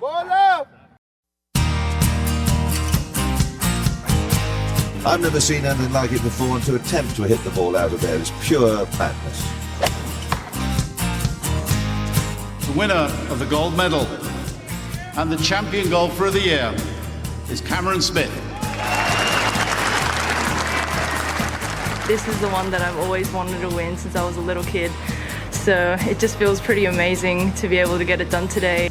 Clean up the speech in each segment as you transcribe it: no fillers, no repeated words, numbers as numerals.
I've never seen anything like it before, and to attempt to hit the ball out of there is pure madness. The winner of the gold medal and the champion golfer of the year is Cameron Smith. This is the one that I've always wanted to win since I was a little kid. So it just feels pretty amazing to be able to get it done today.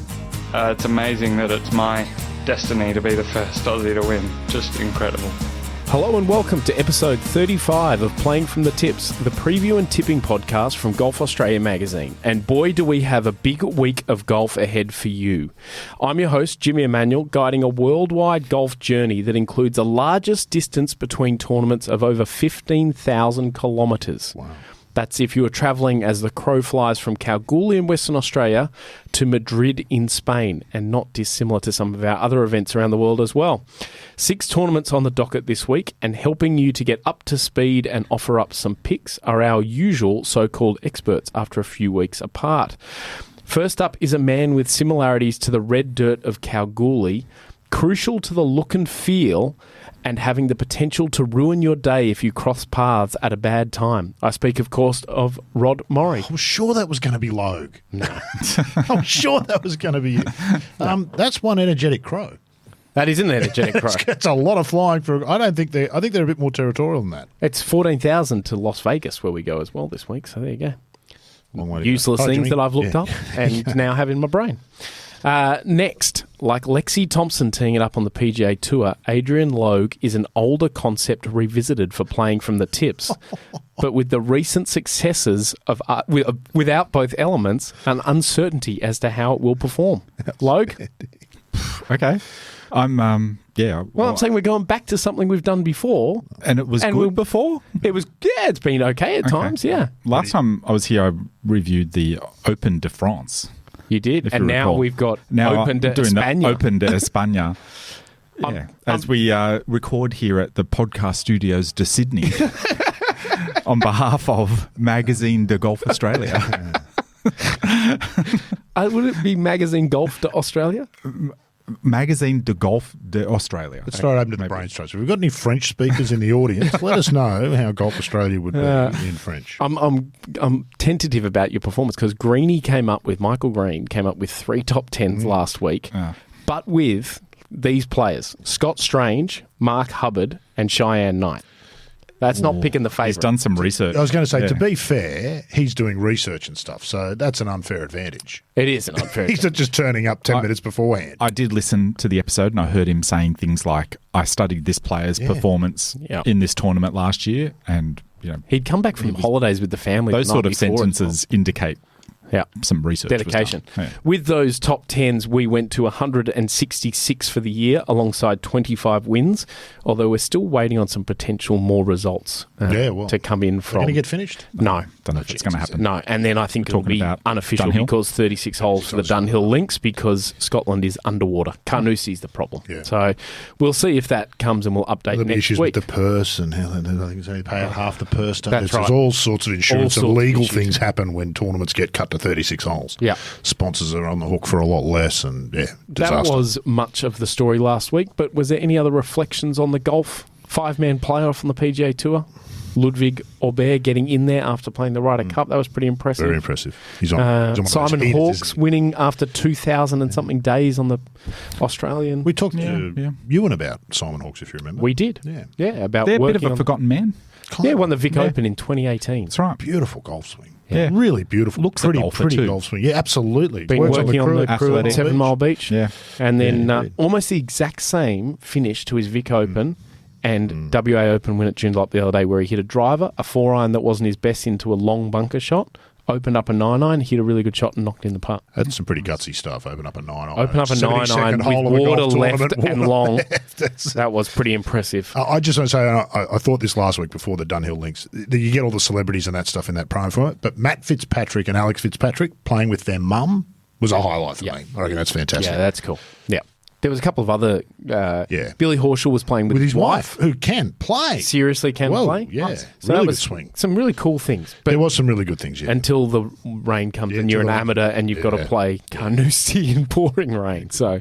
It's amazing that it's my destiny to be the first Aussie to win. Just incredible. Hello and welcome to episode 35 of Playing from the Tips, the preview and tipping podcast from Golf Australia magazine. And boy, do we have a big week of golf ahead for you. I'm your host, Jimmy Emanuel, guiding a worldwide golf journey that includes the largest distance between tournaments of over 15,000 kilometres. Wow. That's if you are travelling as the crow flies from Kalgoorlie in Western Australia to Madrid in Spain, and not dissimilar to some of our other events around the world as well. 6 tournaments on the docket this week, and helping you to get up to speed and offer up some picks are our usual so-called experts after a few weeks apart. First up is a man with similarities to the red dirt of Kalgoorlie, crucial to the look and feel, and having the potential to ruin your day if you cross paths at a bad time. I speak, of course, of Rod Murray. I was sure that was going to be Logue. No. I was sure that was going to be you. That's one energetic crow. That is an energetic crow. It's a lot of flying for. I think they're a bit more territorial than that. It's 14,000 to Las Vegas where we go as well this week, so there you go. Long way to Useless go. things that I've looked up and now have in my brain. Next, like Lexi Thompson teeing it up on the PGA Tour, Adrian Logue is an older concept revisited for Playing from the Tips, but with the recent successes of without both elements, an uncertainty as to how it will perform. Logue? Okay. I'm saying we're going back to something we've done before. And it was good before? It was, it's been okay at times, yeah. Last time I was here, I reviewed the Open de France. You did, and now we've got Open de España. Open de España. Yeah. As we record here at the podcast studios de Sydney on behalf of Magazine de Golf Australia. Would it be Magazine Golf de Australia? Magazine de Golf de Australia. Let's throw it open to the brain strokes. If we've got any French speakers in the audience, let us know how Golf Australia would be in French. I'm tentative about your performance because Michael Green came up with 3 top 10s last week, but with these players, Scott Strange, Mark Hubbard and Cheyenne Knight. That's not picking the favourite. He's done some research. I was going to say, to be fair, he's doing research and stuff, so that's an unfair advantage. It is an unfair He's not just turning up 10 minutes beforehand. I did listen to the episode and I heard him saying things like, I studied this player's performance in this tournament last year, and he'd come back from holidays with the family. Those sort of sentences indicate some research. Dedication. With those top 10s, we went to 166 for the year alongside 25 wins, although we're still waiting on some potential more results to come in from. Going to get finished? No. Don't know if it's going to happen. No, and then I think it'll be unofficial Dunhill? because 36 holes for the Dunhill links because Scotland is underwater. Carnousie's the problem. Yeah. So we'll see if that comes and we'll update next issues week. with the purse and how they pay out half the purse. That's right. There's all sorts of insurance and legal things happen when tournaments get cut to 36 holes. Yeah. Sponsors are on the hook for a lot less and, disaster. That was much of the story last week, but was there any other reflections on the golf 5-man playoff on the PGA Tour? Ludwig Aubert getting in there after playing the Ryder Cup. That was pretty impressive. Very impressive. He's on Simon Hawkes winning after 2,000 and something days on the Australian. We talked to Ewan about Simon Hawkes, if you remember. We did. Yeah, about they're a working bit of a forgotten man. Won the Vic Open in 2018. That's right. Beautiful golf swing. Yeah. Really beautiful. Looks pretty too. golf swing. Yeah, absolutely. Been working on the crew at 7 Mile Beach. Yeah. And then almost the exact same finish to his Vic Open and WA Open win at Joondalup the other day where he hit a driver, a 4-iron that wasn't his best into a long bunker shot, opened up a 9-iron, hit a really good shot and knocked in the putt. That's some pretty gutsy stuff, open up a 9-iron. Open up a 9-iron with water left and long. That was pretty impressive. I just want to say, I thought this last week before the Dunhill links, you get all the celebrities and that stuff in that promo for it, but Matt Fitzpatrick and Alex Fitzpatrick playing with their mum was a highlight for me. I reckon that's fantastic. Yeah, that's cool. Yeah. There was a couple of other... Billy Horschel was playing with his wife, who can play. Seriously can play? Yeah. Nice. So Really that good was swing. some really cool things. But There was some really good things, yeah. until the rain comes and you're an amateur and you've got to play Carnoustie in pouring rain. So...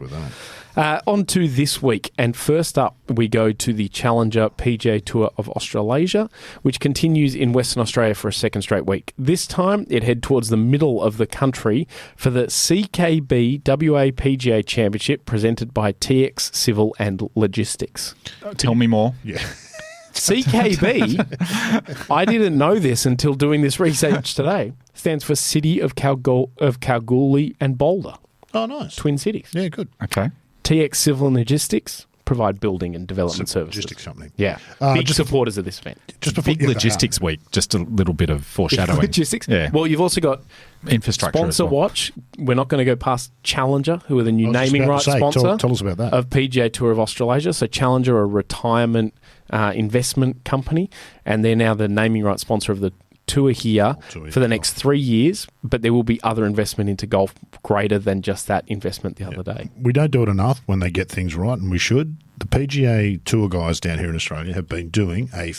on to this week, and first up we go to the Challenger PGA Tour of Australasia, which continues in Western Australia for a second straight week. This time it head towards the middle of the country for the CKB WA PGA Championship presented by TX Civil and Logistics. Tell me more. Yeah. CKB, I didn't know this until doing this research today, stands for City of Kalgoorlie and Boulder. Oh, nice. Twin cities. Yeah, good. Okay. TX Civil and Logistics provide building and development services. Logistics company. Yeah. Big supporters of this event. Just before Big logistics week, just a little bit of foreshadowing. Logistics? Yeah. Well, you've also got Infrastructure. Sponsor as well. Watch. We're not going to go past Challenger, who are the new I was just naming about rights to say, sponsor tell us about that. of PGA Tour of Australasia. So Challenger, a retirement investment company, and they're now the naming rights sponsor of the tour here for the next 3 years, but there will be other investment into golf greater than just that investment the other day. We don't do it enough when they get things right, and we should. The PGA Tour guys down here in Australia have been doing they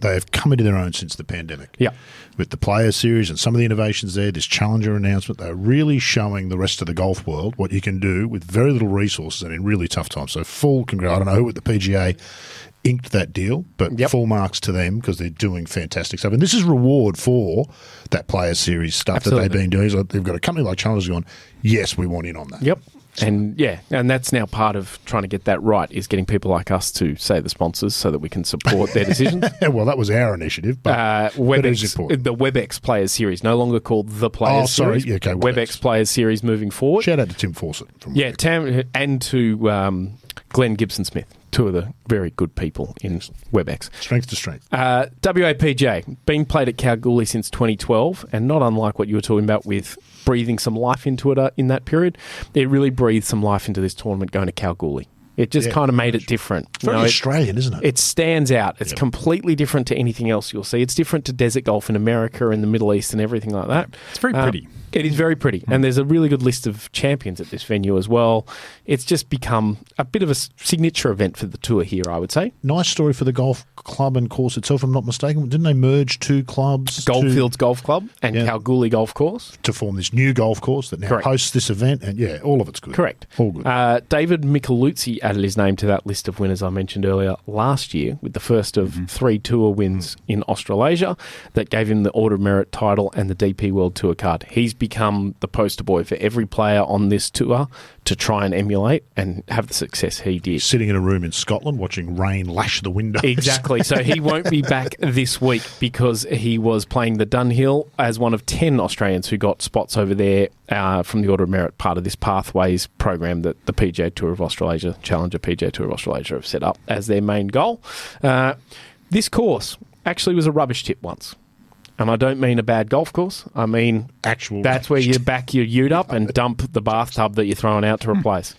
have come into their own since the pandemic. Yeah. With the Player Series and some of the innovations there, this Challenger announcement, they're really showing the rest of the golf world what you can do with very little resources and in really tough times. So full congrats. I don't know who at the PGA inked that deal, but full marks to them because they're doing fantastic stuff. And this is reward for that Player Series stuff that they've been doing. So they've got a company like Challenger going, yes, we want in on that. Yep. And that's now part of trying to get that right, is getting people like us to say the sponsors so that we can support their decisions. Well, that was our initiative, but it is important. The WebEx Players Series, no longer called the Players Series. Yeah, okay, WebEx Players Series moving forward. Shout out to Tim Fawcett. And to Glenn Gibson-Smith, two of the very good people in WebEx. Strength to strength. WA PGA, being played at Kalgoorlie since 2012, and not unlike what you were talking about with breathing some life into it in that period, it really breathed some life into this tournament going to Kalgoorlie. It just kind of made it different. It's very Australian, isn't it? It stands out. It's completely different to anything else you'll see. It's different to desert golf in America and the Middle East and everything like that. It's very pretty. It is very pretty. And there's a really good list of champions at this venue as well. It's just become a bit of a signature event for the tour here, I would say. Nice story for the golf club and course itself, if I'm not mistaken. Didn't they merge two clubs? Goldfields Golf Club and Kalgoorlie Golf Course. To form this new golf course that now hosts this event. And all of it's good. Correct. All good. David Micheluzzi added his name to that list of winners I mentioned earlier last year with the first of 3 tour wins in Australasia that gave him the Order of Merit title and the DP World Tour card. He's become the poster boy for every player on this tour to try and emulate and have the success he did. Sitting in a room in Scotland watching rain lash the windows. Exactly. So he won't be back this week because he was playing the Dunhill as one of 10 Australians who got spots over there from the Order of Merit, part of this Pathways program that the PGA Tour of Australasia, Challenger PGA Tour of Australasia have set up as their main goal. This course actually was a rubbish tip once. And I don't mean a bad golf course. I mean that's where you back your ute up and dump the bathtub that you're throwing out to replace.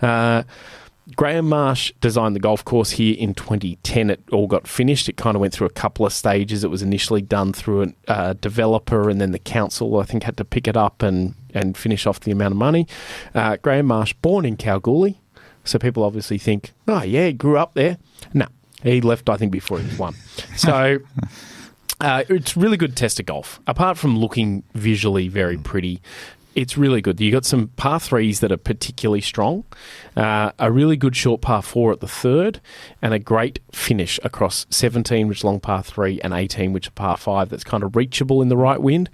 Graham Marsh designed the golf course here in 2010. It all got finished. It kind of went through a couple of stages. It was initially done through a developer, and then the council, I think, had to pick it up and finish off the amount of money. Graham Marsh, born in Kalgoorlie, so people obviously think, oh, yeah, he grew up there. No, he left, I think, before he was 1. So... it's really good test of golf. Apart from looking visually very pretty, it's really good. You got some par 3s that are particularly strong, a really good short par 4 at the third, and a great finish across 17, which is long par 3, and 18, which is par 5. That's kind of reachable in the right wind.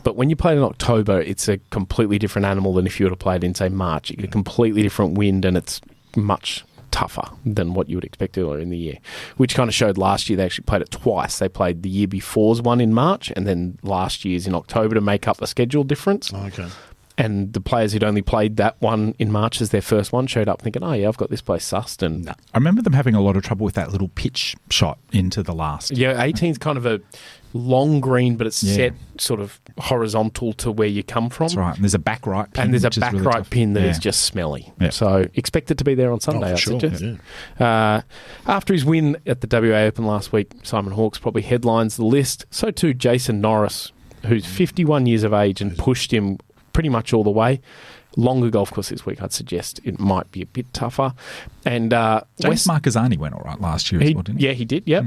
But when you play it in October, it's a completely different animal than if you were to play it in, say, March. You get a completely different wind, and it's much tougher than what you would expect earlier in the year, which kind of showed last year. They actually played it twice. They played the year before's one in March and then last year's in October to make up the schedule difference. Okay. And the players who'd only played that one in March as their first one showed up thinking, oh, yeah, I've got this place sussed. And I remember them having a lot of trouble with that little pitch shot into the last. Yeah, 18's kind of a long green, but it's set sort of horizontal to where you come from. That's right. And there's a back right pin. And there's a back right pin that is just smelly. Yeah. So expect it to be there on Sunday, I suggest. Yeah. After his win at the WA Open last week, Simon Hawkes probably headlines the list. So too Jason Norris, who's 51 years of age and pushed him pretty much all the way. longer golf course this week, I'd suggest it might be a bit tougher. And James Marquezani went all right last year as well, didn't he? Yeah, he did, yep.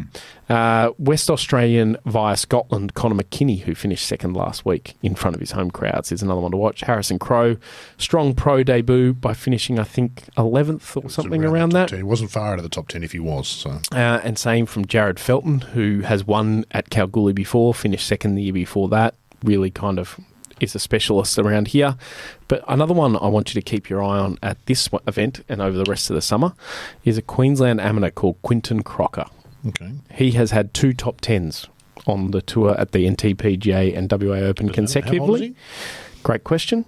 West Australian via Scotland, Conor McKinney, who finished second last week in front of his home crowds, is another one to watch. Harrison Crowe, strong pro debut by finishing, I think, 11th or something around that. 10. He wasn't far out of the top 10 if he was. So. And same from Jared Felton, who has won at Kalgoorlie before, finished second the year before that. Really kind of is a specialist around here. But another one I want you to keep your eye on at this event and over the rest of the summer is a Queensland amateur called Quinton Crocker. Okay. He has had 2 top 10s on the tour at the NTPGA and WA Open consecutively. How old is he? Great question.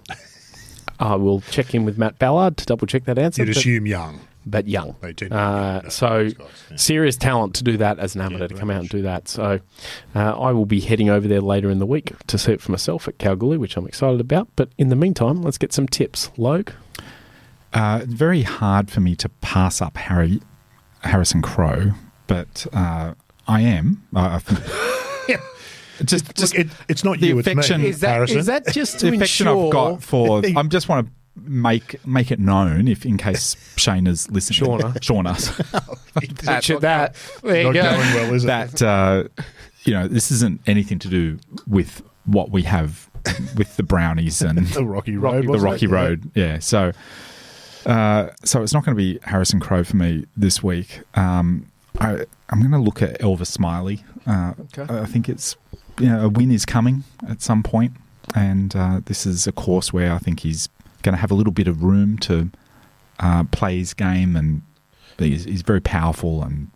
I will check in with Matt Ballard to double check that answer. You'd assume young. But young. They tend to so guys, yeah. serious talent to do that as an amateur, to come out and do that. So I will be heading over there later in the week to see it for myself at Kalgoorlie, which I'm excited about. But in the meantime, let's get some tips. Logue? Very hard for me to pass up Harrison Crowe, but I am. I think just Look, it's not the you, it's affection- me, Is that, Harrison. is that just to the affection ensure... I've got for. I just want to make it known, if in case Shayna's listening. Shauna's. Picture that. There you Not go. going well, is it? That this isn't anything to do with what we have with the brownies and the Rocky Road. the wasn't Rocky it? Road. Yeah. So it's not going to be Harrison Crowe for me this week. I'm going to look at Elvis Smiley. Okay. I think it's a win is coming at some point, and this is a course where I think he's going to have a little bit of room to play his game, and he's very powerful and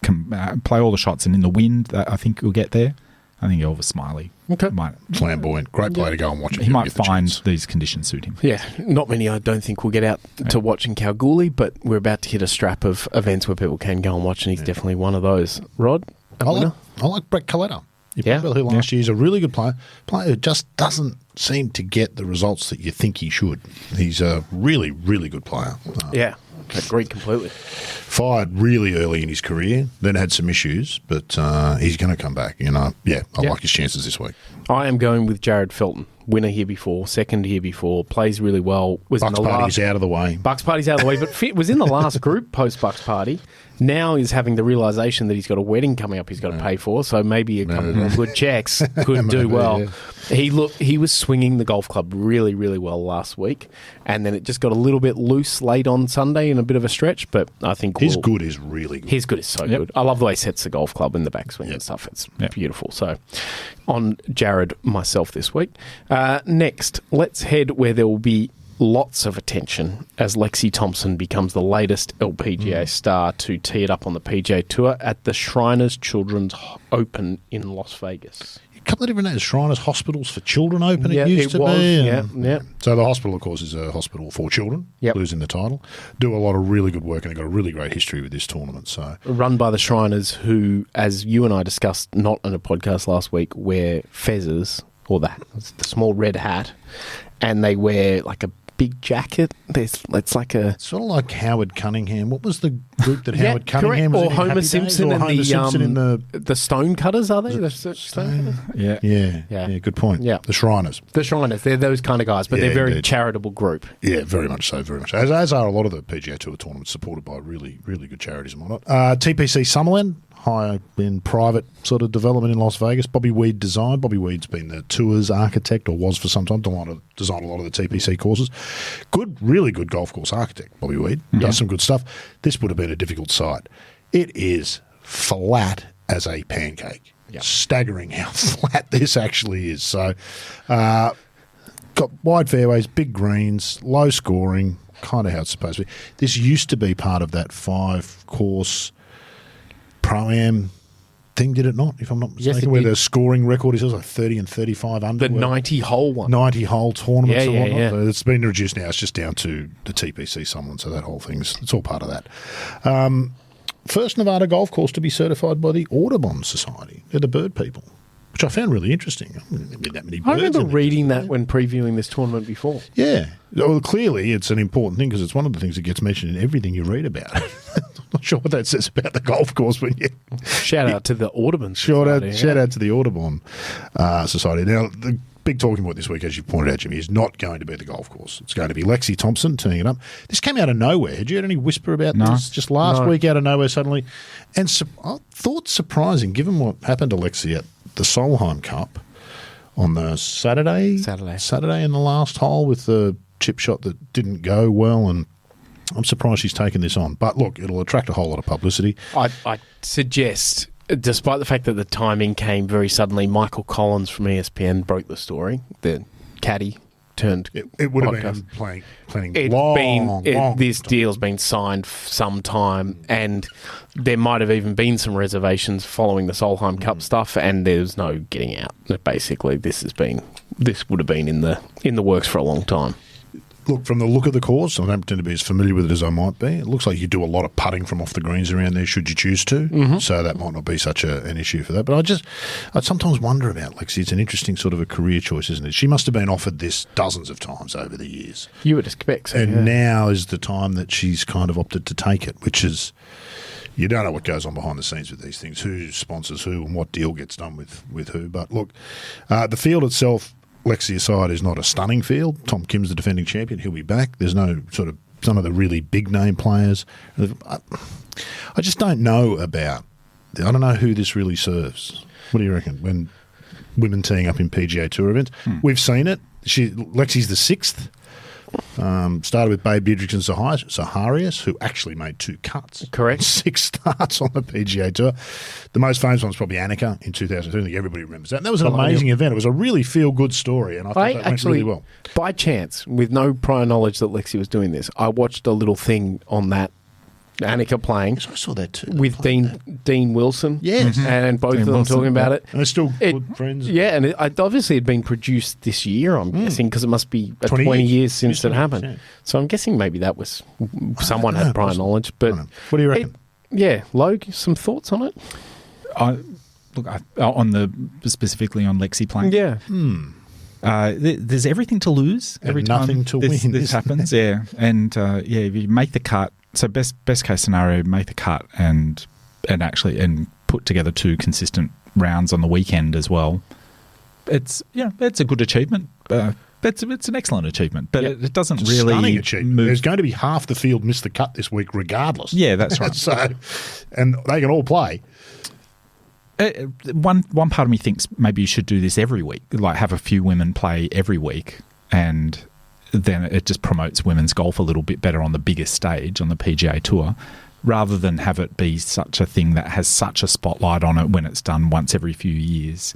can play all the shots. And in the wind, I think he'll get there. I think Elvis Smiley might. Flamboyant. Great player to go and watch. He might find these conditions suit him. Yeah, not many I don't think will get out to watch in Kalgoorlie, but we're about to hit a strap of events where people can go and watch, and he's definitely one of those. Rod? I like Brett Coletta. Who last year is a really good player who just doesn't seem to get the results that you think he should. He's a really, really good player. Yeah, agree completely. Fired really early in his career, then had some issues, but he's going to come back. I like his chances this week. I am going with Jared Felton. Winner here before, second here before, plays really well. Was Bucks in the Party's out of the way. Bucks Party's out of the way, but was in the last group post Bucks Party. Now he's having the realisation that he's got a wedding coming up he's got to pay for, so maybe a couple of good checks could do well. Yeah. He was swinging the golf club really, really well last week, and then it just got a little bit loose late on Sunday in a bit of a stretch, but I think his good is really good. His good is so good. I love the way he sets the golf club in the backswing and stuff. It's beautiful. So on Jared, myself this week. Next, let's head where there will be lots of attention as Lexi Thompson becomes the latest LPGA star to tee it up on the PGA Tour at the Shriners Children's Open in Las Vegas. A couple of different names. Shriners Hospitals for Children Open, it used to was. be. Yeah. So the hospital, of course, is a hospital for children, losing the title. Do a lot of really good work, and they've got a really great history with this tournament. So run by the Shriners, who, as you and I discussed not on a podcast last week, wear fezzes, or the small red hat, and they wear like a big jacket. It's like a sort of like Howard Cunningham. What was the group that Howard Cunningham was or in? Homer Happy Simpson Days? Or and Homer Simpson in the Stone Cutters? Are they the Stone Cutters? Yeah. Good point. Yeah, the Shriners. The Shriners. They're those kind of guys, but they're a very charitable group. Yeah, very much so. Very much so. As are a lot of the PGA Tour tournaments, supported by really, really good charities and whatnot. TPC Summerland. High in private sort of development in Las Vegas. Bobby Weed designed. Bobby Weed's been the tour's architect, or was for some time, designed a lot of the TPC courses. Really good golf course architect, Bobby Weed. Does some good stuff. This would have been a difficult site. It is flat as a pancake. Yep. Staggering how flat this actually is. So, got wide fairways, big greens, low scoring, kind of how it's supposed to be. This used to be part of that 5-course Pro-Am thing, did it not, if I'm not mistaken, where the scoring record is like 30 and 35 under. The 90-hole one. 90-hole tournaments and whatnot. Yeah. So it's been reduced now. It's just down to the TPC Summerland, so that whole it's all part of that. First Nevada golf course to be certified by the Audubon Society. They're the bird people, which I found really interesting. I remember reading that when previewing this tournament before. Yeah. Well, clearly it's an important thing because it's one of the things that gets mentioned in everything you read about. I'm not sure what that says about the golf course, but Shout out to the Audubon Society. Society. Shout out to the Audubon Society. Now, the big talking point this week, as you pointed out, Jimmy, is not going to be the golf course. It's going to be Lexi Thompson teeing it up. This came out of nowhere. Had you had any whisper about this just last week out of nowhere suddenly? And I thought surprising, given what happened to Lexi at the Solheim Cup on the Saturday in the last hole with the chip shot that didn't go well, and I'm surprised she's taken this on. But look, it'll attract a whole lot of publicity. I suggest, despite the fact that the timing came very suddenly, Michael Collins from ESPN broke the story. The caddy turned. It would have been planning long. This deal's been signed some time, and there might have even been some reservations following the Solheim Cup stuff, and there's no getting out. Basically, this would have been in the works for a long time. Look, from the look of the course, I don't pretend to be as familiar with it as I might be. It looks like you do a lot of putting from off the greens around there should you choose to. So that might not be such an issue for that. But I sometimes wonder about Lexi. It's an interesting sort of a career choice, isn't it? She must have been offered this dozens of times over the years. You would expect so. And now is the time that she's kind of opted to take it, which is, you don't know what goes on behind the scenes with these things, who sponsors who and what deal gets done with who. But look, the field itself, Lexi aside, is not a stunning field. Tom Kim's the defending champion. He'll be back. There's no sort of some of the really big name players. I just don't know about. I don't know who this really serves. What do you reckon? When women teeing up in PGA Tour events, we've seen it. Lexi's the sixth. Started with Babe Didrikson and Zaharias, who actually made 2 cuts. Correct. 6 starts on the PGA Tour. The most famous one was probably Annika in 2002. I think everybody remembers that. And that was an amazing event. It was a really feel-good story, and I thought that went really well. By chance, with no prior knowledge that Lexi was doing this, I watched a little thing on that Annika playing. Yes, I saw that too. With Dean Wilson. Yes. And both of them talking about it. And they're still good friends. Yeah, and it obviously had been produced this year, I'm guessing, because it must be 20 years since it happened. Yeah. So I'm guessing maybe that was someone had prior knowledge. But what do you reckon? Logue, some thoughts on it? Specifically on Lexi playing. Yeah. There's everything to lose every time nothing to win. This happens. Yeah, and if you make the cut, so best case scenario, make the cut and put together 2 consistent rounds on the weekend as well. It's a good achievement. It's an excellent achievement, but it doesn't it's really stunning achievement. move. There's going to be half the field miss the cut this week, regardless. Yeah, that's right. And they can all play. One part of me thinks maybe you should do this every week, like have a few women play every week, and then it just promotes women's golf a little bit better on the biggest stage on the PGA Tour, rather than have it be such a thing that has such a spotlight on it when it's done once every few years.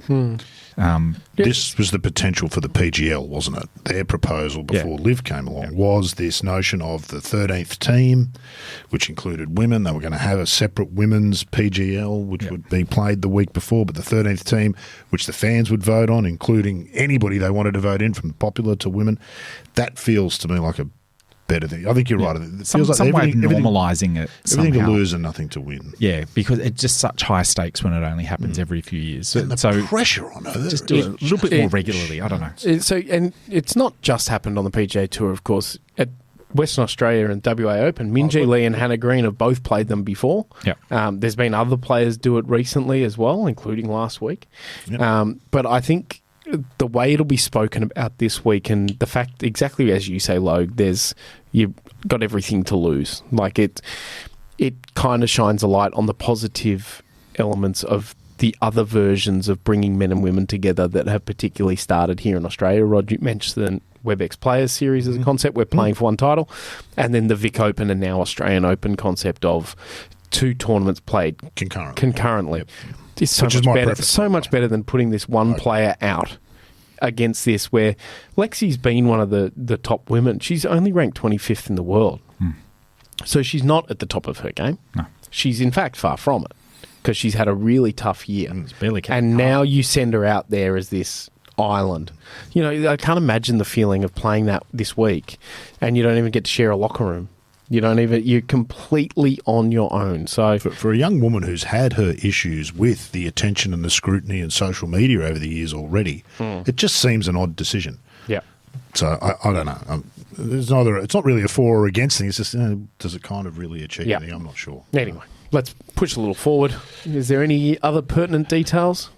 This was the potential for the PGL, wasn't it? Their proposal before LIV came along was this notion of the 13th team, which included women. They were going to have a separate women's PGL, which would be played the week before, but the 13th team, which the fans would vote on, including anybody they wanted to vote in, from popular to women. That feels to me like a better thing. I think you're right. It feels like some way of normalising it somehow. Everything to lose and nothing to win. Yeah, because it's just such high stakes when it only happens every few years. And the pressure on her. Just do it a little bit more regularly. I don't know. And it's not just happened on the PGA Tour, of course. At Western Australia and WA Open, Minjee Lee and Hannah Green have both played them before. Yep. There's been other players do it recently as well, including last week. Yep. But I think the way it'll be spoken about this week, and the fact, exactly as you say, Logue, you've got everything to lose. Like it kind of shines a light on the positive elements of the other versions of bringing men and women together that have particularly started here in Australia. Rod, you mentioned the WebEx Players Series as a concept. We're playing for one title. And then the Vic Open and now Australian Open concept of 2 tournaments played concurrently. Yep. It's so much better than putting this one player out against this, where Lexi's been one of the top women. She's only ranked 25th in the world. So she's not at the top of her game. No. She's in fact far from it, because she's had a really tough year. It's barely and now you send her out there as this island. You know, I can't imagine the feeling of playing that this week and you don't even get to share a locker room. You're completely on your own. So for a young woman who's had her issues with the attention and the scrutiny and social media over the years already, it just seems an odd decision. Yeah. So I don't know. It's not really a for or against thing. It's just, does it kind of really achieve anything? I'm not sure. Anyway, let's push a little forward. Is there any other pertinent details?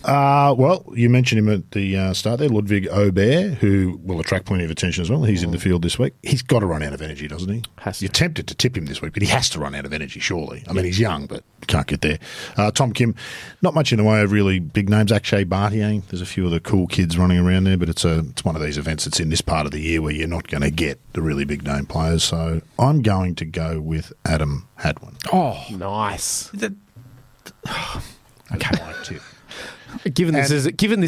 Well, you mentioned him at the start there, Ludwig Aubert, who will attract plenty of attention as well. He's in the field this week. He's got to run out of energy, doesn't he? Has to. You're tempted to tip him this week, but he has to run out of energy, surely. I mean, he's young, but can't get there. Tom Kim, not much in the way of really big names. Akshay Bhatia, there's a few of the cool kids running around there, but it's one of these events that's in this part of the year where you're not going to get the really big name players. So I'm going to go with Adam Hadwin. Oh, nice. Okay, tip. Given this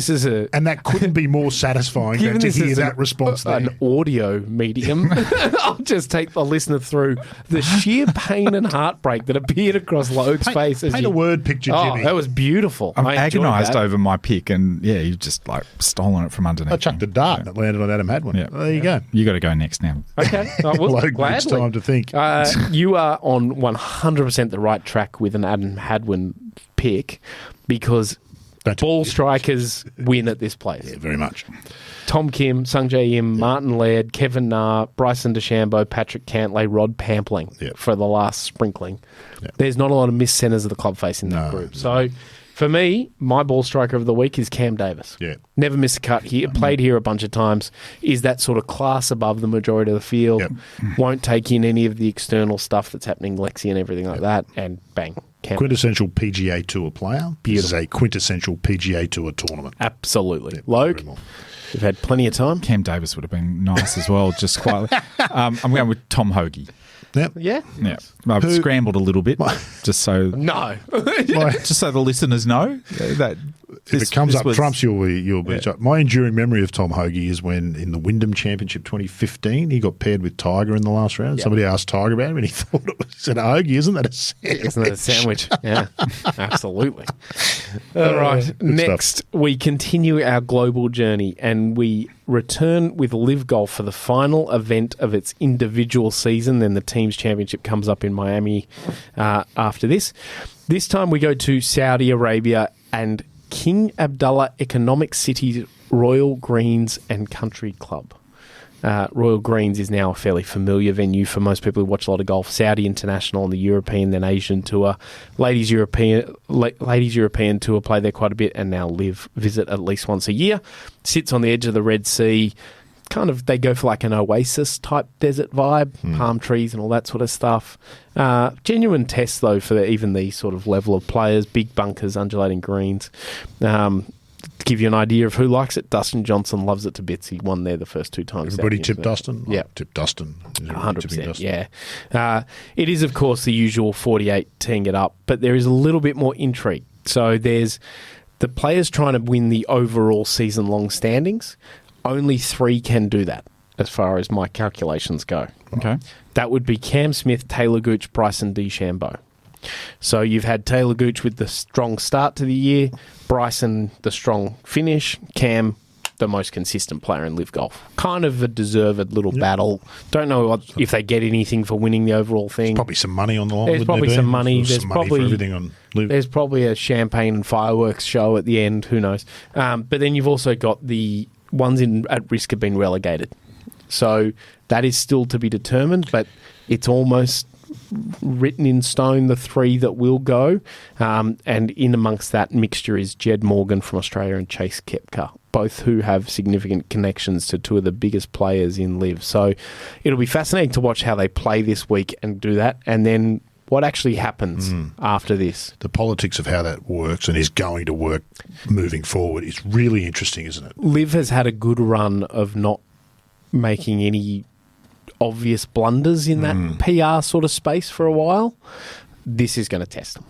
is a and that couldn't be more satisfying than to hear that response there. An audio medium. I'll just take the listener through the sheer pain and heartbreak that appeared across Logue's face. Paint a word picture, Jimmy. That was beautiful. I'm I agonised over my pick, and you've just stolen it from underneath. I chucked a dart and it landed on Adam Hadwin. Yeah. There you go. You got to go next now. Okay. Well, Logue gladly. needs time to think. You are on 100% the right track with an Adam Hadwin pick because ball strikers win at this place. Yeah, very much. Tom Kim, Sungjae Im, Martin Laird, Kevin Na, Bryson DeChambeau, Patrick Cantlay, Rod Pampling for the last sprinkling. Yep. There's not a lot of missed centres of the club face in that group. So for me, my ball striker of the week is Cam Davis. Yeah. Never missed a cut here. Played here a bunch of times. Is that sort of class above the majority of the field. Yep. Won't take in any of the external stuff that's happening, Lexi and everything like that. And bang. Quintessential PGA Tour player. This is a quintessential PGA Tour tournament. Absolutely. Yeah, Logue, we've had plenty of time. Cam Davis would have been nice as well, just quietly. I'm going with Tom Hoagie. Yep. Yeah? Yeah. I've scrambled a little bit, just so No. just so the listeners know that if it comes up trumps, you'll be. My enduring memory of Tom Hoagie is when in the Wyndham Championship 2015 he got paired with Tiger in the last round. Yep. Somebody asked Tiger about him and he thought it was an Hoagie. Isn't that a sandwich? Isn't that a sandwich? Yeah, absolutely. All right. Next, we continue our global journey and we return with LIV Golf for the final event of its individual season. Then the team's championship comes up in Miami after this. This time we go to Saudi Arabia and King Abdullah Economic City's Royal Greens and Country Club. Royal Greens is now a fairly familiar venue for most people who watch a lot of golf. Saudi International on the European, then Asian Tour. Ladies European Tour play there quite a bit, and now LIV visit at least once a year. Sits on the edge of the Red Sea. Kind of, they go for like an oasis type desert vibe, palm trees and all that sort of stuff. Genuine test though for even these sort of level of players, big bunkers, undulating greens. To give you an idea of who likes it, Dustin Johnson loves it to bits. He won there the first two times. Everybody tip Dustin? Yeah. Tip Dustin. 100%, yeah. It is, of course, the usual 48 teeing it up, but there is a little bit more intrigue. So there's the players trying to win the overall season-long standings. Only 3 can do that, as far as my calculations go. Okay. That would be Cam Smith, Taylor Gooch, Bryson DeChambeau. So you've had Taylor Gooch with the strong start to the year, Bryson the strong finish, Cam the most consistent player in LIV Golf. Kind of a deserved little battle. Don't know if they get anything for winning the overall thing. There's probably some money on the line. There's probably some money. There's probably for everything on LIV. There's probably a champagne and fireworks show at the end. Who knows? But then you've also got the ones at risk of being relegated. So that is still to be determined, but it's almost written in stone, the 3 that will go. And in amongst that mixture is Jed Morgan from Australia and Chase Koepka, both who have significant connections to 2 of the biggest players in LIV. So it'll be fascinating to watch how they play this week and do that. And then what actually happens after this. The politics of how that works and is going to work moving forward is really interesting, isn't it? LIV has had a good run of not making any obvious blunders in that PR sort of space for a while. This is going to test them.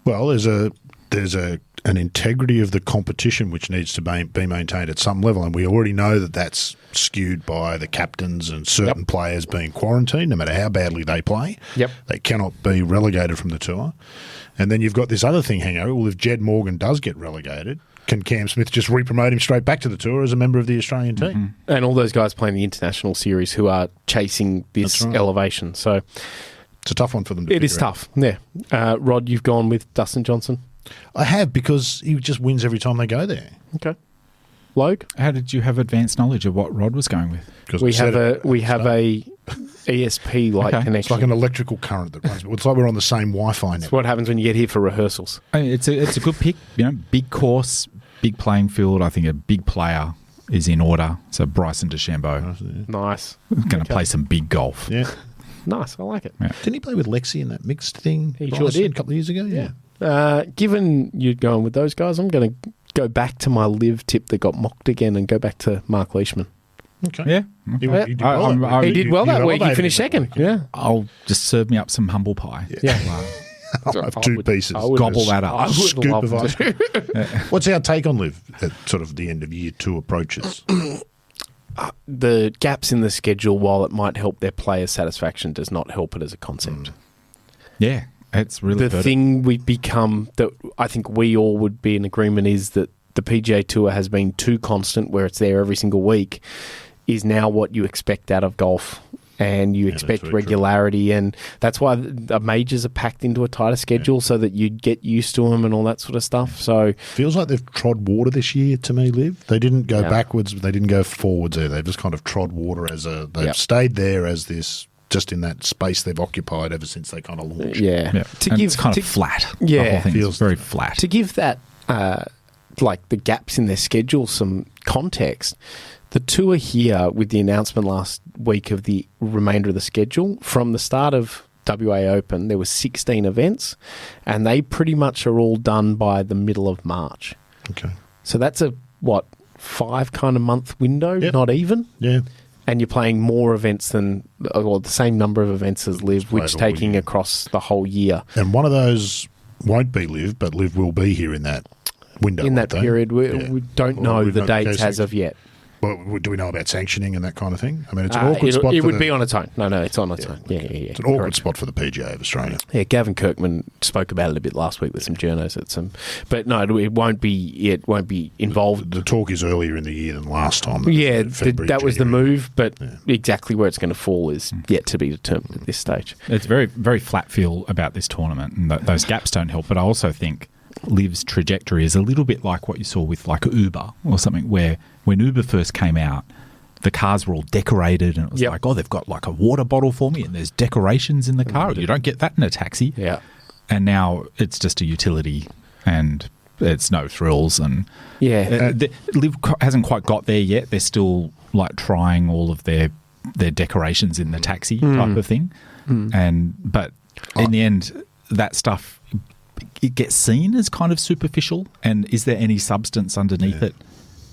Well, there's an integrity of the competition which needs to be maintained at some level, and we already know that that's skewed by the captains and certain players being quarantined, no matter how badly they play. Yep. They cannot be relegated from the tour. And then you've got this other thing hanging over. Well, if Jed Morgan does get relegated, can Cam Smith just re-promote him straight back to the tour as a member of the Australian team? And all those guys playing the international series who are chasing this elevation. So it's a tough one for them to It is tough, yeah. Rod, you've gone with Dustin Johnson? I have, because he just wins every time they go there. Okay. Logue? How did you have advanced knowledge of what Rod was going with? We have a ESP-like connection. It's like an electrical current that runs. It's like we're on the same Wi-Fi network. It's what happens when you get here for rehearsals. I mean, it's a good pick. Big course, big playing field. I think a big player is in order. So Bryson DeChambeau Nice. going to play some big golf. Yeah. Nice. I like it. Yeah. Didn't he play with Lexi in that mixed thing? He sure Bryson, did. a couple of years ago. Yeah. Given you're going with those guys, I'm going to go back to my LIV tip that got mocked again and go back to Mark Leishman. Okay. Yeah. He did I- well. I'm- He did well that week. He elevated finished him that second. week. Yeah. I'll just serve me up some humble pie. Yeah. I'll have two pieces. I would Gobble just- that up. I would Scoop love of ice to. cream. What's our take on LIV at sort of the end of year 2 approaches? The gaps in the schedule, while it might help their player satisfaction, does not help it as a concept. Yeah. It's really The thing we've become that I think we all would be in agreement is that the PGA Tour has been too constant, where it's there every single week, is now what you expect out of golf. And you expect very true. regularity, and that's why the majors are packed into a tighter schedule so that you get used to them and all that sort of stuff. So Feels like they've trod water this year to me, LIV. They didn't go Yeah. backwards, but they didn't go forwards either. They've just kind of trod water they've Yep. stayed there as this, just in that space they've occupied ever since they kind of launched. yeah, Yeah. And it's kind of flat. Yeah. The whole thing Feels is very flat. to give that like the gaps in their schedule some context. The tour here, with the announcement last week of the remainder of the schedule, from the start of WA Open, there were 16 events, and they pretty much are all done by the middle of March. Okay. So that's a, 5 kind of month window, Yep. not even? Yeah. And you're playing more events than, or the same number of events as LIV, which Overall, taking yeah. across the whole year. And one of those won't be LIV, but LIV will be here in that window. In that won't they? period, we Yeah. don't Or know we the don't- dates okay, as so- of yet. Well, do we know about sanctioning and that kind of thing? I mean, it's an awkward It spot. would for be the, on its own. No, it's on its own. Yeah. It's an awkward Correct. spot for the PGA of Australia. Yeah, Gavin Kirkman spoke about it a bit last week with some journos at some, but no, it won't be. It won't be involved. The talk is earlier in the year than last time. Yeah, February, that was the January. move, but exactly where it's going to fall is yet to be determined at this stage. It's very, very flat feel about this tournament, and those gaps don't help. But I also think LIV's trajectory is a little bit like what you saw with like Uber or something, where when Uber first came out, the cars were all decorated, and it was Yep. like, oh, they've got like a water bottle for me, and there's decorations in the car. You don't get that in a taxi. Yeah. And now it's just a utility, and it's no thrills, and Yeah. LIV hasn't quite got there yet. They're still like trying all of their decorations in the taxi type of thing, but in the end, that stuff, it gets seen as kind of superficial. And is there any substance underneath it?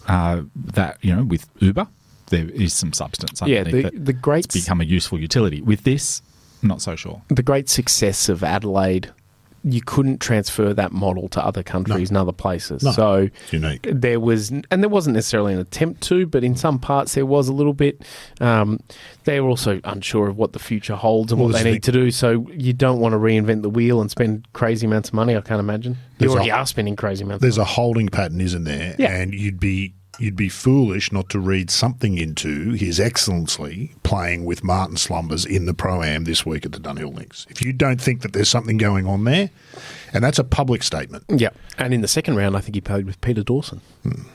That, you know, with Uber, there is some substance underneath it. The great It's become a useful utility. With this, not so sure. the great success of Adelaide, you couldn't transfer that model to other countries and other places. No. So It's unique. there wasn't necessarily an attempt to, but in some parts there was a little bit. They were also unsure of what the future holds and Well, what this they is need to do. So you don't want to reinvent the wheel and spend crazy amounts of money. I can't imagine. You There's already a- are spending crazy amounts. There's a holding pattern, isn't there? Yeah. And you'd be foolish not to read something into his excellency playing with Martin Slumbers in the Pro-Am this week at the Dunhill Links. If you don't think that there's something going on there, and that's a public statement. Yeah, and in the second round, I think he played with Peter Dawson. And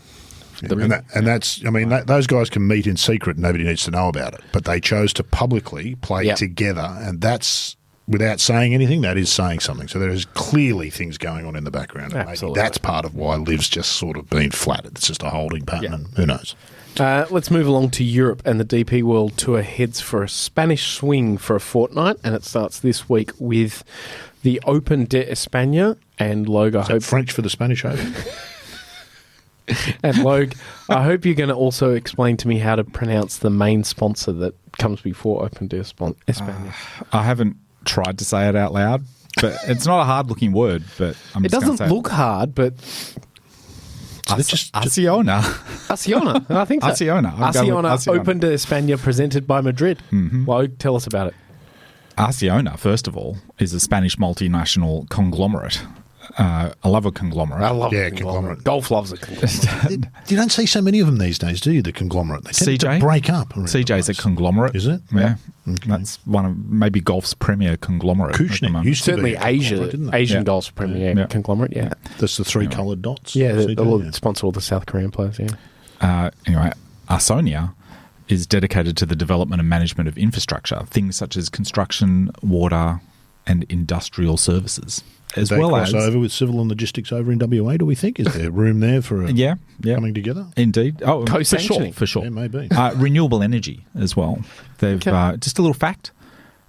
that's, I mean, those guys can meet in secret and nobody needs to know about it. But they chose to publicly play Yep. together, and that's, without saying anything, that is saying something. So there is clearly things going on in the background. And maybe Absolutely. that's part of why LIV's just sort of been flat. It's just a holding pattern, Yeah. and who knows? Let's move along to Europe, and the DP World Tour heads for a Spanish swing for a fortnight, and it starts this week with the Open de España and Logue. I Is that hope French for the Spanish Open? and Logue. I hope you're going to also explain to me how to pronounce the main sponsor that comes before Open de España. I haven't tried to say it out loud, but it's not a hard-looking word. But I'm It just gonna doesn't say look hard, but Acciona. Acciona, I think so. Acciona. I'm going with Acciona, Acciona. Open de España, presented by Madrid. Logue, tell us about it. Acciona, first of all, is a Spanish multinational conglomerate. I love a conglomerate. I love Yeah, a conglomerate. Golf loves a conglomerate. You don't see so many of them these days, do you? The conglomerate. They tend to CJ? break up. around the CJ's a place. conglomerate. Is it? Yeah. Okay. That's one of maybe golf's premier conglomerate. at the Kushner moment. used to Certainly be a conglomerate, Asia, didn't they? Asian Yeah. Golf's premier Yeah. conglomerate, yeah. That's the three coloured dots. Yeah, CJ, they'll sponsor all the South Korean players, yeah. Anyway, Arsonia is dedicated to the development and management of infrastructure, things such as construction, water, and industrial services, as They well cross as over with civil and logistics over in WA, do we think? Is there room there for coming together? Indeed. Oh, Co-sanctioning. for sure. Yeah, maybe. Renewable energy as well. They've just a little fact.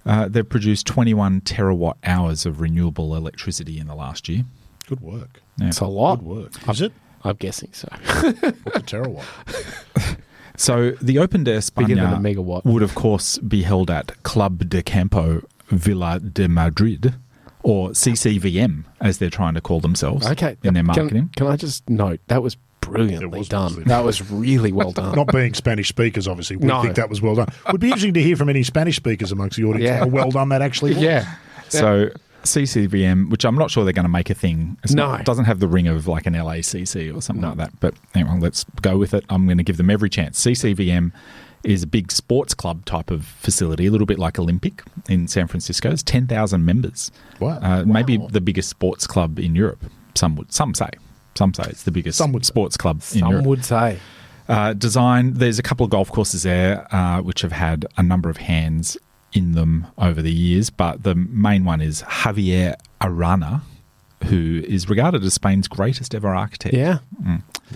They've produced 21 terawatt hours of renewable electricity in the last year. Good work. Yeah. It's a lot. Good work. Is it? I'm guessing so. What's a terawatt? So the Open de Bigger than a España megawatt. would, of course, be held at Club de Campo Villa de Madrid, or CCVM, as they're trying to call themselves in their marketing. Can I just note, that was brilliantly It was done. brilliant. That was really well done. Not being Spanish speakers, obviously, we No. think that was well done. Would be interesting to hear from any Spanish speakers amongst the audience how well done that actually was. Yeah. So CCVM, which I'm not sure they're going to make a thing. It doesn't have the ring of like an LACC or something like that. But anyway, let's go with it. I'm going to give them every chance. CCVM is a big sports club type of facility, a little bit like Olympic in San Francisco. It's 10,000 members. Wow. Maybe the biggest sports club in Europe. Some say it's the biggest sports club in Europe. Some would say. There's a couple of golf courses there which have had a number of hands in them over the years, but the main one is Javier Arana, who is regarded as Spain's greatest ever architect. Yeah.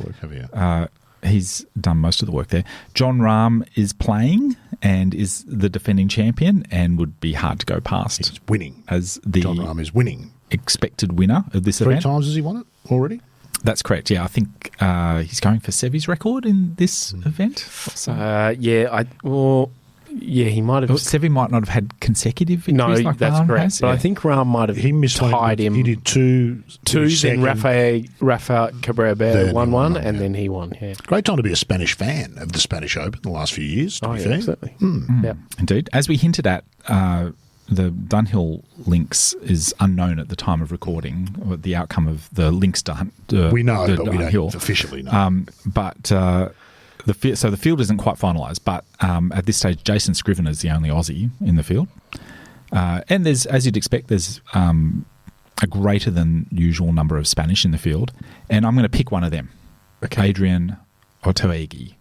Work, Javier. He's done most of the work there. John Rahm is playing and is the defending champion and would be hard to go past. He's winning. As the John Rahm is winning. expected winner of this 3 event. times has he won it already? That's correct, yeah. I think he's going for Sevi's record in this event. He might have. Sevi might not have had consecutive victories No, like that's Rahm correct. has. But I Yeah. think Rahm might have He missed tied him. He did two, then second. Rafa Cabrera Then he won one, won, and yeah. then he won. Yeah. Great time to be a Spanish fan of the Spanish Open the last few years, to be fair. absolutely. Yeah. Indeed. As we hinted at, the Dunhill links is unknown at the time of recording, or the outcome of the links done. We know, but we Dunhill. don't officially know. So the field isn't quite finalised, but at this stage, Jason Scrivener is the only Aussie in the field. And there's, as you'd expect, there's a greater than usual number of Spanish in the field. And I'm going to pick one of them. Okay. Adrian Otaegui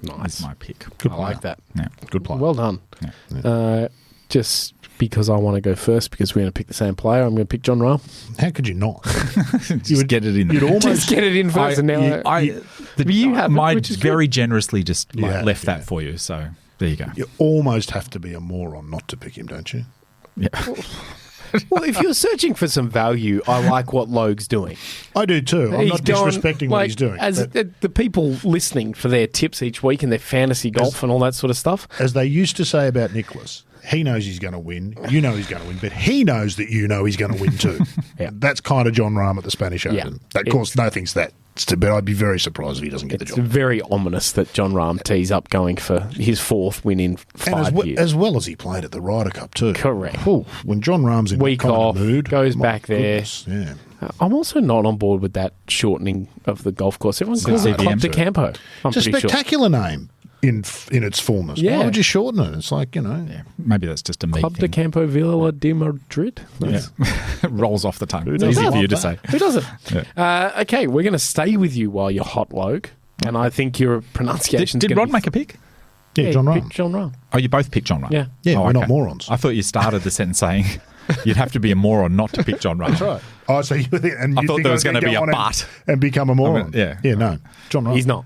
Nice. is my pick. I like that. Yeah. Good player. Well done. Just because I want to go first, because we're going to pick the same player, I'm going to pick John Rahm. How could you not? You would get it in. You'd almost Just get it in first, and now you have it, I which is very generously just Yeah, left yeah. that for you. So there you go. You almost have to be a moron not to pick him, don't you? Yeah. Well, if you're searching for some value, I like what Logue's doing. I do too. I'm not disrespecting what he's doing. As the people listening for their tips each week and their fantasy golf and all that sort of stuff. As they used to say about Nicholas, he knows he's going to win. You know he's going to win, but he knows that you know he's going to win too. Yeah. That's kind of John Rahm at the Spanish Yeah. Open. Of course, nothing's that. But I'd be very surprised if he doesn't get the It's job. very ominous that John Rahm tees up going for his 4th win in 5 years. As well as he played at the Ryder Cup too. Correct. Ooh, when John Rahm's in Week that kind off, of mood, goes my back there. goodness, yeah. I'm also not on board with that shortening of the golf course. Everyone calls it Club de Campo. I'm It's a pretty sure. spectacular name in its fullness. Yeah. Why would you shorten it? It's like, Yeah. Maybe that's just a me Club de thing. Campo Villa de Madrid. Yeah. Rolls off the tongue. It's doesn't easy for love you to that? say. Who doesn't? Okay, we're going to stay with you while you're hot, Logue. And I think your pronunciation Did Rod make a pick? Yeah, John Rahm. John Rahm. Oh, you both picked John Rahm. Yeah. Yeah, Oh, we're not okay. morons. I thought you started the sentence saying you'd have to be a moron not to pick John Rahm. That's right. Oh, so you think, and I you thought think there was I going to be a on but. and become a moron. yeah. No, John Rahm. He's not.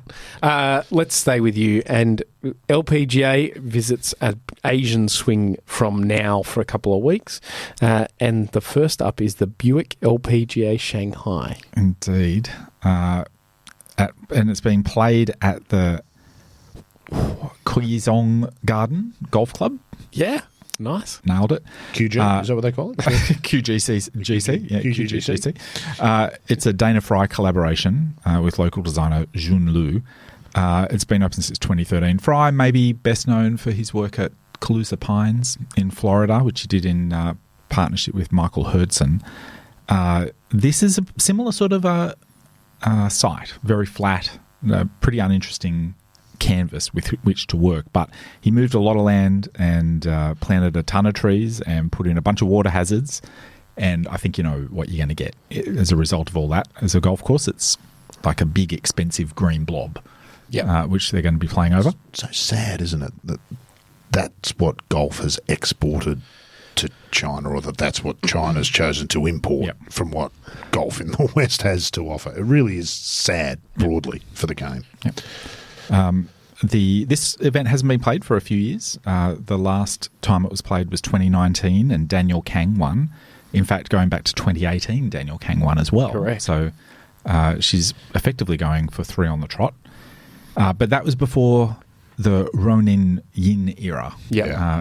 Let's stay with you. And LPGA visits an Asian swing from now for a couple of weeks. And the first up is the Buick LPGA Shanghai. Indeed. And it's being played at the Kuizong Garden Golf Club. Yeah. Nice. Nailed it. QG, is that what they call it? QGC. Yeah, QGC. QGC. It's a Dana Fry collaboration with local designer Jun Liu. It's been open since 2013. Fry may be best known for his work at Calusa Pines in Florida, which he did in partnership with Michael Hurdson. This is a similar sort of a site, very flat, pretty uninteresting canvas with which to work, but he moved a lot of land and planted a ton of trees and put in a bunch of water hazards, and I think you know what you're going to get as a result of all that. As a golf course, it's like a big expensive green blob, which they're going to be playing over. So sad, isn't it? That's what golf has exported to China, or that's what China's chosen to import from what golf in the West has to offer. It really is sad broadly for the game. This event hasn't been played for a few years. The last time it was played was 2019, and Danielle Kang won. In fact, going back to 2018, Danielle Kang won as well. Correct. So she's effectively going for 3 on the trot. But that was before the Ronin Yin era.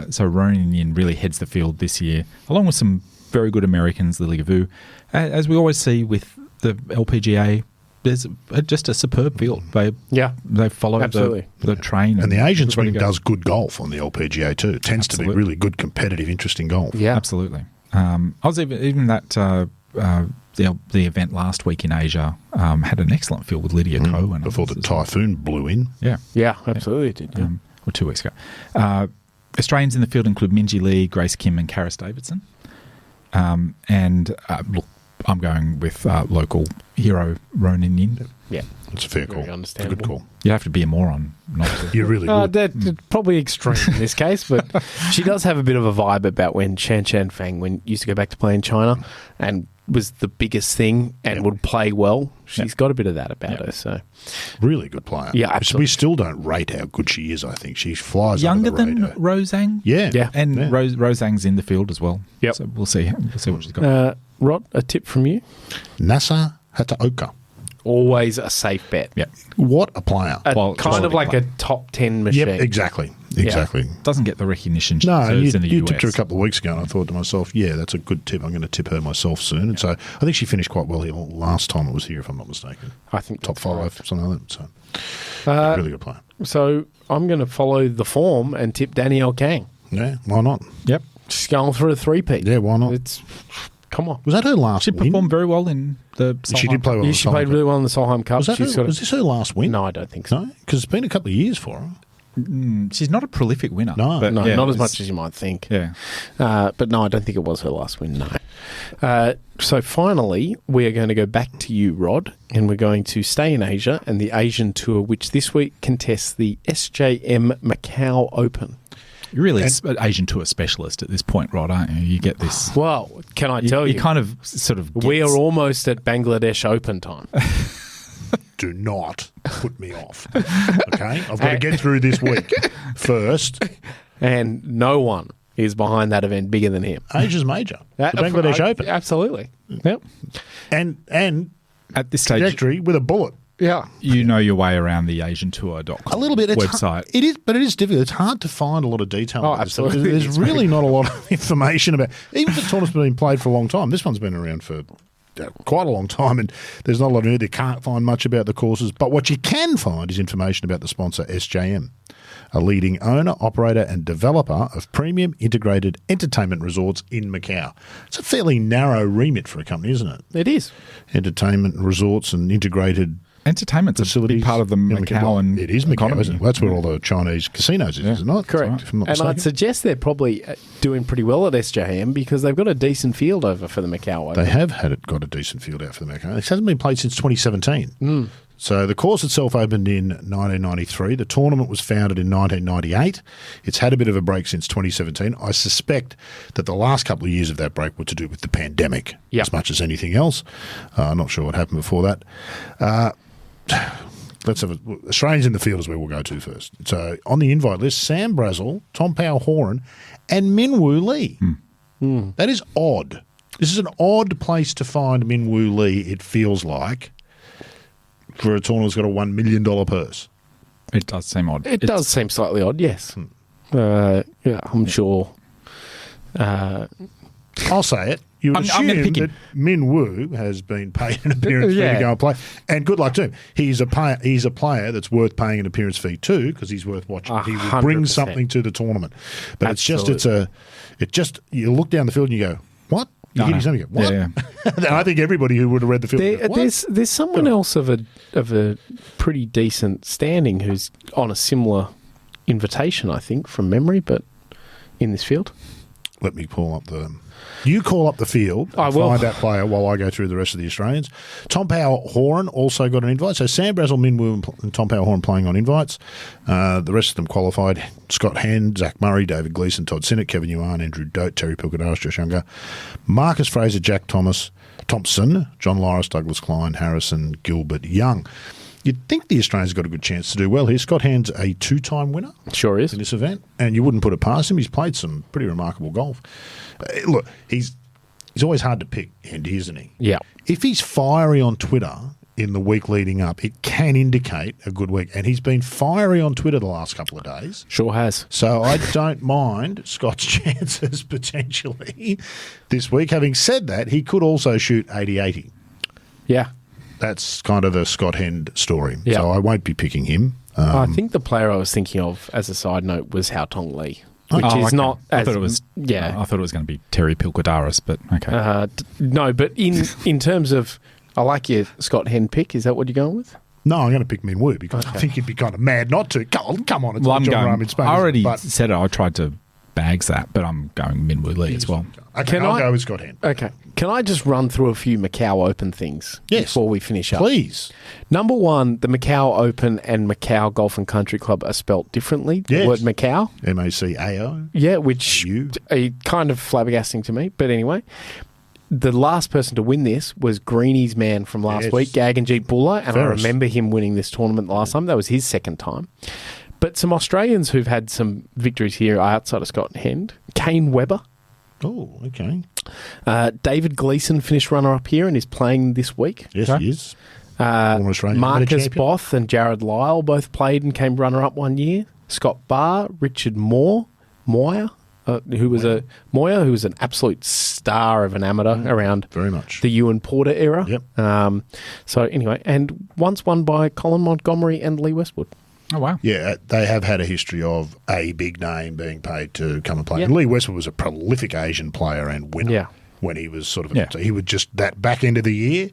So Ronin Yin really heads the field this year, along with some very good Americans, Lily Vu. As we always see with the LPGA, there's just a superb field. They follow the train. And the Asian swing does good golf on the LPGA too. It tends to be really good, competitive, interesting golf. Yeah, absolutely. I was even that the event last week in Asia had an excellent field with Lydia Ko. And before the typhoon blew in. Yeah, absolutely it did. Yeah. Or 2 weeks ago. Australians in the field include Minjee Lee, Grace Kim and Karis Davidson. Look, I'm going with local hero Ronin Yin. Yeah. It's a fair call. It's a good call. You have to be a moron not to. You really would. That's probably extreme in this case, but she does have a bit of a vibe about when Shan Fang used to go back to play in China and was the biggest thing and would play well. She's got a bit of that about her. So really good player. Yeah, absolutely. We still don't rate how good she is, I think. She flies younger under the than radar. Rozang. Yeah. And Rozang's in the field as well. Yep. So we'll see what she's got. Rod, a tip from you? Nasa Hataoka. Always a safe bet. Yeah. What a player. Kind of like a top 10 machine. Yep, exactly. Doesn't get the recognition she No, deserves in the you US. tipped her a couple of weeks ago, and I thought to myself, that's a good tip. I'm going to tip her myself soon. And so I think she finished quite well here last time it was here, if I'm not mistaken. I think top 5, something like that. So really good player. So I'm going to follow the form and tip Danielle Kang. Yeah, why not? Yep. She's going through a 3-peat. Yeah, why not? Come on. Was that her last She win? performed very well in the Solheim. She did play well. Yeah, she played really well in the Solheim Cup. Was this her last win? No, I don't think so. No? Because it's been a couple of years for her. She's not a prolific winner. No. but Not as much as you might think. Yeah. But no, I don't think it was her last win, no. So finally, we are going to go back to you, Rod, and we're going to stay in Asia and the Asian Tour, which this week contests the SJM Macau Open. You're really an Asian Tour specialist at this point, Rod, aren't you? You get this. Well, can I tell you? You kind of sort of we are almost at Bangladesh Open time. Do not put me off. Okay? I've got to get through this week first. And no one is behind that event bigger than him. Asia's major. The Bangladesh Open. Absolutely. Yep. And at this stage, trajectory with a bullet. Yeah. You know your way around the AsianTour.com a little bit website. It is, but it is difficult. It's hard to find a lot of detail. Oh, on this stuff, absolutely. because there's really not a lot of information about. Even if the tournament's been played for a long time, this one's been around for quite a long time, and there's not a lot of. You can't find much about the courses, but what you can find is information about the sponsor SJM, a leading owner, operator, and developer of premium integrated entertainment resorts in Macau. It's a fairly narrow remit for a company, isn't it? It is. Entertainment resorts and integrated. Entertainment's a big part of the Macau and it is Macau, economy. isn't it? That's where all the Chinese casinos is it not? Correct. If I'm not and mistaken. I'd suggest they're probably doing pretty well at SJM because they've got a decent field over for the Macau Open. They have got a decent field out for the Macau. This hasn't been played since 2017. So the course itself opened in 1993. The tournament was founded in 1998. It's had a bit of a break since 2017. I suspect that the last couple of years of that break were to do with the pandemic as much as anything else. I'm not sure what happened before that. Let's have Australians in the field is where we'll go to first. So on the invite list, Sam Brazel, Tom Powell-Horan, and Minwoo Lee. That is odd. This is an odd place to find Minwoo Lee, it feels like, for a tournament that's got a $1 million purse. It does seem odd. It does seem slightly odd, yes. I'm sure. I'll say it. You would I'm assume pick him. that Minwoo has been paid an appearance fee to go and play. And good luck to him. He's a player that's worth paying an appearance fee to because he's worth watching. He will bring 100%. something to the tournament. But Absolutely. it's just you look down the field and you go, what? You hit his name and you go, what? Yeah. And I think everybody who would have read the field would go, what? There's someone else of a pretty decent standing who's on a similar invitation, I think, from memory, but in this field. let me pull up the... You call up the field. I will. Find that player while I go through the rest of the Australians. Tom Power-Horan also got an invite. So Sam Brazel, Minwoo and Tom Power-Horan playing on invites. The rest of them qualified. Scott Hand, Zach Murray, David Gleeson, Todd Sinnott, Kevin Yuan, Andrew Dote, Terry Pilkadaris, Josh Younger, Marcus Fraser, Jack Thompson, John Lyris, Douglas Klein, Harrison, Gilbert Young. You'd think the Australians got a good chance to do well here. Scott Hand's a 2-time winner. Sure is. In this event, and you wouldn't put it past him. He's played some pretty remarkable golf. Look, he's always hard to pick, Andy, isn't he? Yeah. If he's fiery on Twitter in the week leading up, it can indicate a good week. And he's been fiery on Twitter the last couple of days. Sure has. So I don't mind Scott's chances potentially this week. Having said that, he could also shoot 80-80. Yeah. That's kind of the Scott Hand story. Yeah. So I won't be picking him. I think the player I was thinking of, as a side note, was Hao Tong Lee, which is not as... I thought it was going to be Terry Pilkadaris, but okay. No, but in terms of... I like your Scott Hand pick. Is that what you're going with? No, I'm going to pick Minwoo because I think he'd be kind of mad not to. Come on, it's Well, John Rahm in Spain. I already but said it. I tried to bags that, but I'm going Minwoo Lee as well. Okay, I'll go with Scott Hand. Okay. Can I just run through a few Macau Open things before we finish up? Please. Number one, the Macau Open and Macau Golf and Country Club are spelt differently. Yes. The word Macau. MACAO. Yeah, which are kind of flabbergasting to me. But anyway, the last person to win this was Greeny's man from last week, Gaganjeet Bhullar, and Ferris. I remember him winning this tournament last time. That was his second time. But some Australians who've had some victories here are outside of Scott Hand. Kane Webber. Oh, okay. David Gleeson finished runner-up here and is playing this week. Yes, he is. Former Australian Marcus champion. Both and Jared Lyle both played and came runner-up one year. Scott Barr, Richard Moyer, who was an absolute star of an amateur around very much the Ewan Porter era. Yep. So anyway, and once won by Colin Montgomery and Lee Westwood. Oh, wow. Yeah, they have had a history of a big name being paid to come and play. And Lee Westwood was a prolific Asian player and winner when he was sort of... So he would just, that back end of the year,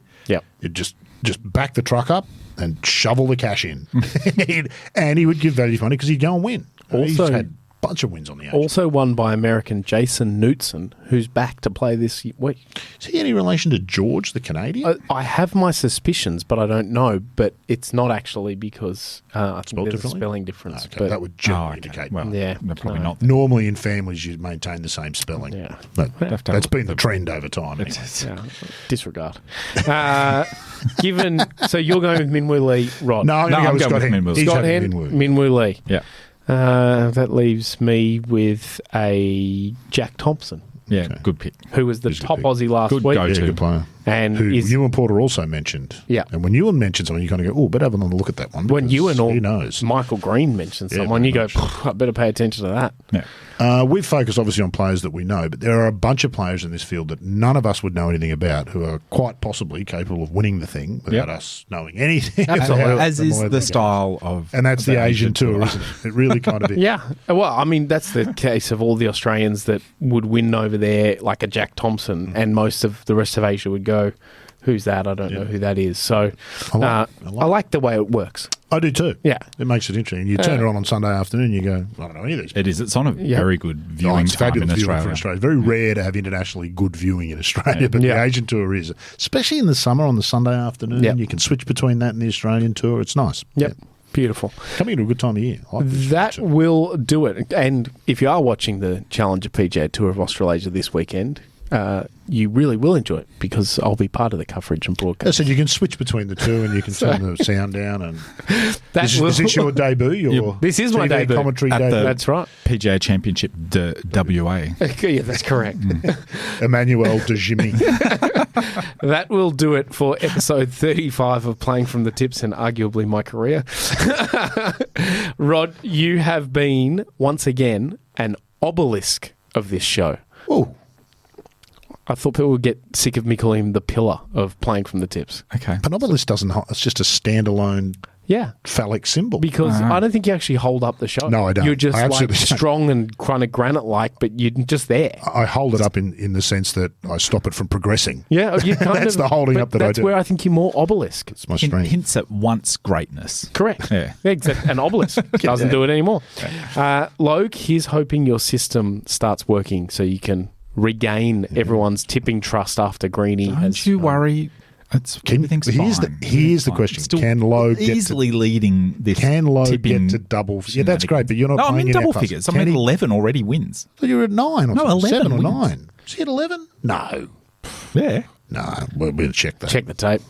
it'd just back the truck up and shovel the cash in. And he would give value for money because he'd go and win. He's had a bunch of wins on the Asian. Also won by American Jason Knutson, who's back to play this week. Is he any relation to George, the Canadian? I have my suspicions, but I don't know. But it's not actually because I think there's a spelling difference. Okay, but that would generally indicate. Well, probably not. Normally in families you maintain the same spelling. Yeah. That's been the trend over time. Anyway. Disregard. So you're going with Minwoo Lee, Rod? No, I'm going with Scott Hand. Scott Hand, Minwoo Lee. Yeah. That leaves me with a Jack Thompson. Yeah, good pick. Who was the top Aussie last week. Yeah, good player. And who Ewan Porter also mentioned. Yeah. And when Ewan mentions someone, you kind of go, better have another look at that one. When Ewan or who knows? Michael Green mentions someone, you go, I better pay attention to that. Yeah. We've focused obviously on players that we know, but there are a bunch of players in this field that none of us would know anything about who are quite possibly capable of winning the thing without us knowing anything. Absolutely. As is the style of... And that's the Asian Tour, isn't it? It really kind of is. Yeah. Well, I mean, that's the case of all the Australians that would win over there, like a Jack Thompson, and most of the rest of Asia would go, who's that? I don't know who that is. So I like the way it works. I do too. Yeah. It makes it interesting. You turn it on Sunday afternoon, you go, I don't know any of these people. It is. It's on a very good viewing it's time in fabulous viewing Australia. for Australia. Very rare to have internationally good viewing in Australia, but the Asian Tour is, especially in the summer on the Sunday afternoon. Yep. You can switch between that and the Australian Tour. It's nice. Yep. Beautiful. Coming into a good time of year. I like this That will do it. And if you are watching the Challenger PGA Tour of Australasia this weekend, you really will enjoy it because I'll be part of the coverage and broadcast. So you can switch between the two and you can turn the sound down. And is this your debut? This is my TV debut. Commentary At debut. That's right. PGA Championship WA. Yeah, that's correct. Emmanuel de Jimmy. That will do it for episode 35 of Playing from the Tips and arguably my career. Rod, you have been, once again, an obelisk of this show. Oh. I thought people would get sick of me calling him the pillar of Playing from the Tips. Okay. An obelisk doesn't. It's just a standalone Yeah. phallic symbol. Because I don't think you actually hold up the shot. No, I don't. You're just I absolutely like don't. strong and kind of granite-like, but you're just there. I hold it up in the sense that I stop it from progressing. Yeah, you kind That's of, the holding but up that I that's do. where I think you're more obelisk. It's my strength. Hints at once greatness. Correct. Yeah. Exactly. An obelisk doesn't do it anymore. Logue, here's hoping your system starts working so you can regain everyone's tipping trust after Greenie. Don't you worry. Everything's Here's fine. the question. Still Can Logue get easily leading this Can Logue tipping get to double? Yeah, that's great, but you're not No, I'm playing in double our figures. class. I'm Can at he- 11 already wins. So you're at 9 or No, something, 11 7 or wins. 9. Is he at 11? No. Yeah. No, we'll check that. Check the tape.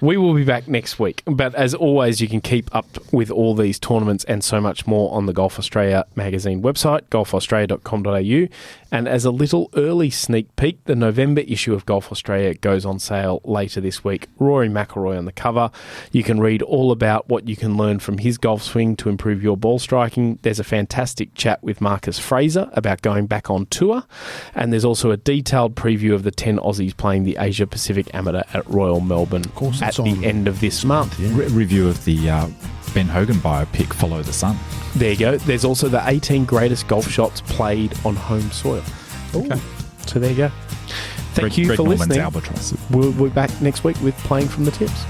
We will be back next week. But as always, you can keep up with all these tournaments and so much more on the Golf Australia magazine website, golfaustralia.com.au. And as a little early sneak peek, the November issue of Golf Australia goes on sale later this week. Rory McIlroy on the cover. You can read all about what you can learn from his golf swing to improve your ball striking. There's a fantastic chat with Marcus Fraser about going back on tour. And there's also a detailed preview of the 10 Aussies playing the Asia Pacific Amateur at Royal Melbourne at the end of this month. Review of the Ben Hogan biopic, Follow the Sun. There you go. There's also the 18 greatest golf shots played on home soil. Okay. So there you go. Thank you Greg for Norman's listening. Albatross. We'll be back next week with Playing from the Tips.